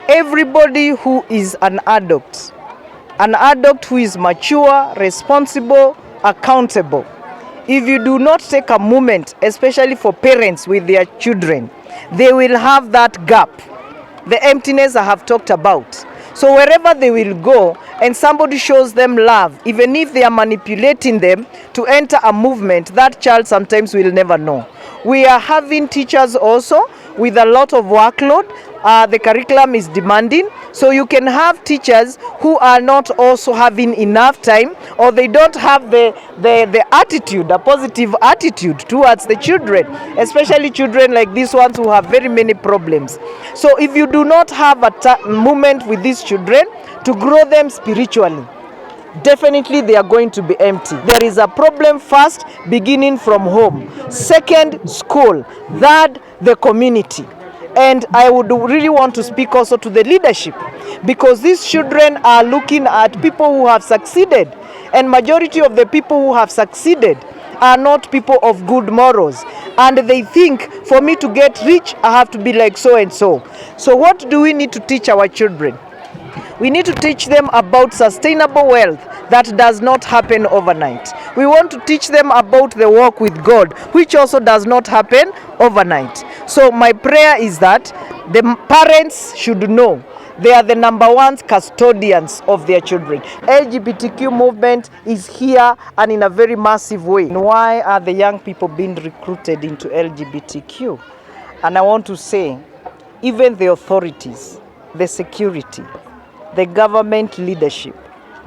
everybody who is an adult who is mature, responsible, accountable, if you do not take a moment, especially for parents with their children, they will have that gap, the emptiness I have talked about. So wherever they will go and somebody shows them love, even if they are manipulating them to enter a movement, that child sometimes will never know. We are having teachers also with a lot of workload. The curriculum is demanding, so you can have teachers who are not also having enough time, or they don't have the attitude, a positive attitude towards the children, especially children like these ones who have very many problems. So if you do not have a moment with these children to grow them spiritually, definitely they are going to be empty. There is a problem first, beginning from home. Second, school. Third, the community. And I would really want to speak also to the leadership, because these children are looking at people who have succeeded, and majority of the people who have succeeded are not people of good morals, and they think for me to get rich I have to be like so and so. So what do we need to teach our children? We need to teach them about sustainable wealth that does not happen overnight. We want to teach them about the walk with God, which also does not happen overnight. So my prayer is that the parents should know they are the number one custodians of their children. LGBTQ movement is here and in a very massive way. Why are the young people being recruited into LGBTQ? And I want to say, even the authorities, the security, the government leadership,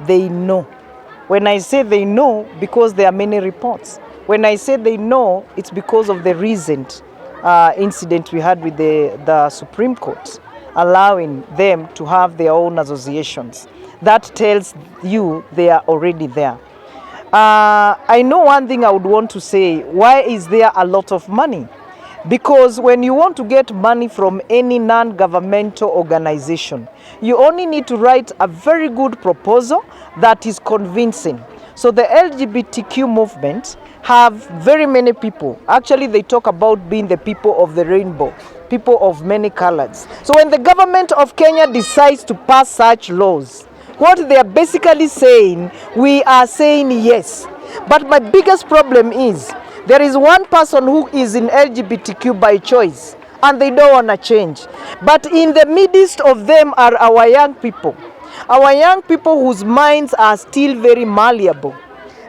they know. When I say they know, because there are many reports. When I say they know, it's because of the recent incident we had with the Supreme Court, allowing them to have their own associations. That tells you they are already there. I know one thing I would want to say, why is there a lot of money? Because when you want to get money from any non-governmental organization, you only need to write a very good proposal that is convincing. So the LGBTQ movement have very many people. Actually, they talk about being the people of the rainbow, people of many colors. So when the government of Kenya decides to pass such laws, what they are basically saying, we are saying yes. But my biggest problem is, there is one person who is in LGBTQ by choice, and they don't want to change. But in the midst of them are our young people. Our young people whose minds are still very malleable.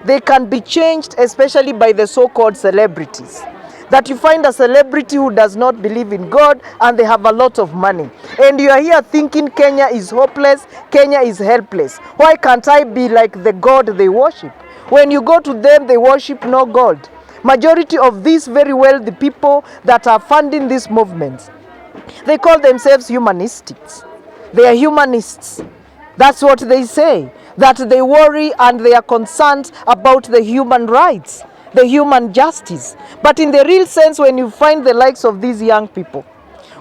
They can be changed, especially by the so-called celebrities. That you find a celebrity who does not believe in God and they have a lot of money. And you are here thinking Kenya is hopeless, Kenya is helpless. Why can't I be like the God they worship? When you go to them, they worship no God. Majority of these very wealthy people that are funding these movements, they call themselves humanists. They are humanists. That's what they say, that they worry and they are concerned about the human rights, the human justice. But in the real sense, when you find the likes of these young people,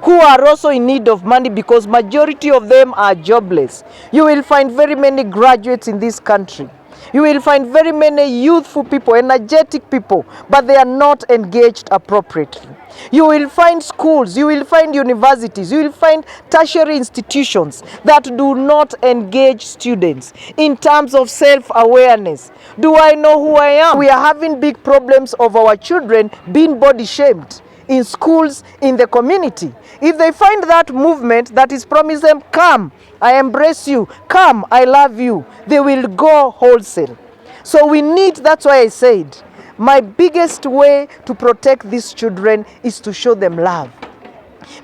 who are also in need of money because majority of them are jobless, you will find very many graduates in this country. You will find very many youthful people, energetic people, but they are not engaged appropriately. You will find schools, you will find universities, you will find tertiary institutions that do not engage students in terms of self-awareness. Do I know who I am? We are having big problems of our children being body shamed in schools, in the community. If they find that movement that is promising them, come, I embrace you, come, I love you, they will go wholesale. So we need, that's why I said, my biggest way to protect these children is to show them love.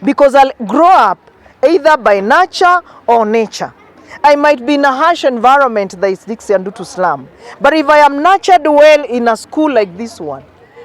Because I'll grow up either by nurture or nature. I might be in a harsh environment that is Dixie and Dutu slum, but if I am nurtured well in a school like this one,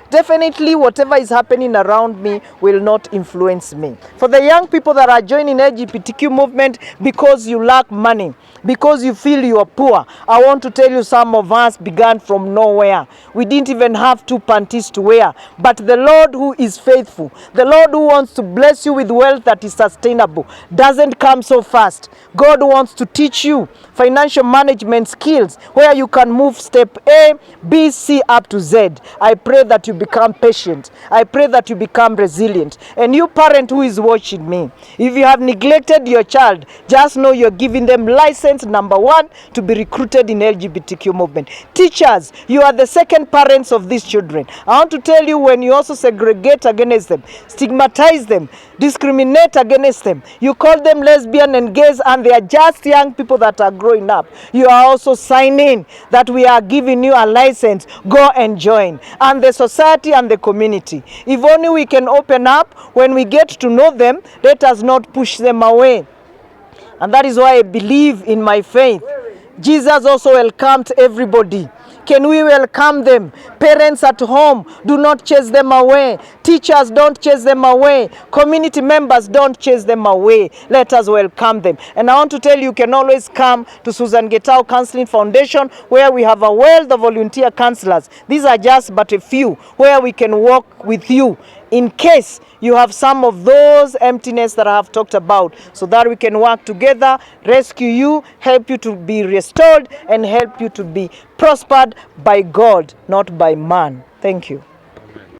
definitely whatever is happening around me will not influence me. For the young people that are joining LGBTQ movement because you lack money, because you feel you are poor, I want to tell you, some of us began from nowhere. We didn't even have 2 panties to wear. But the Lord who is faithful, the Lord who wants to bless you with wealth that is sustainable, doesn't come so fast. God wants to teach you financial management skills where you can move step A, B, C up to Z. I pray that you become patient. I pray that you become resilient. And you parent who is watching me, if you have neglected your child, just know you're giving them license, number one, to be recruited in LGBTQ movement. Teachers, you are the second parents of these children. I want to tell you, when you also segregate against them, stigmatize them, discriminate against them, you call them lesbian and gays, and they are just young people that are growing up, you are also signing that we are giving you a license, go and join. And the society and the community, if only we can open up when we get to know them, let us not push them away. And that is why I believe in my faith. Jesus also welcomed everybody. Can we welcome them? Parents at home, do not chase them away. Teachers, don't chase them away. Community members, don't chase them away. Let us welcome them. And I want to tell you, you can always come to Susan Gitau Counseling Foundation, where we have a wealth of volunteer counselors. These are just but a few, where we can walk with you in case you have some of those emptiness that I have talked about, so that we can work together, rescue you, help you to be restored, and help you to be prospered by God, not by man. Thank you.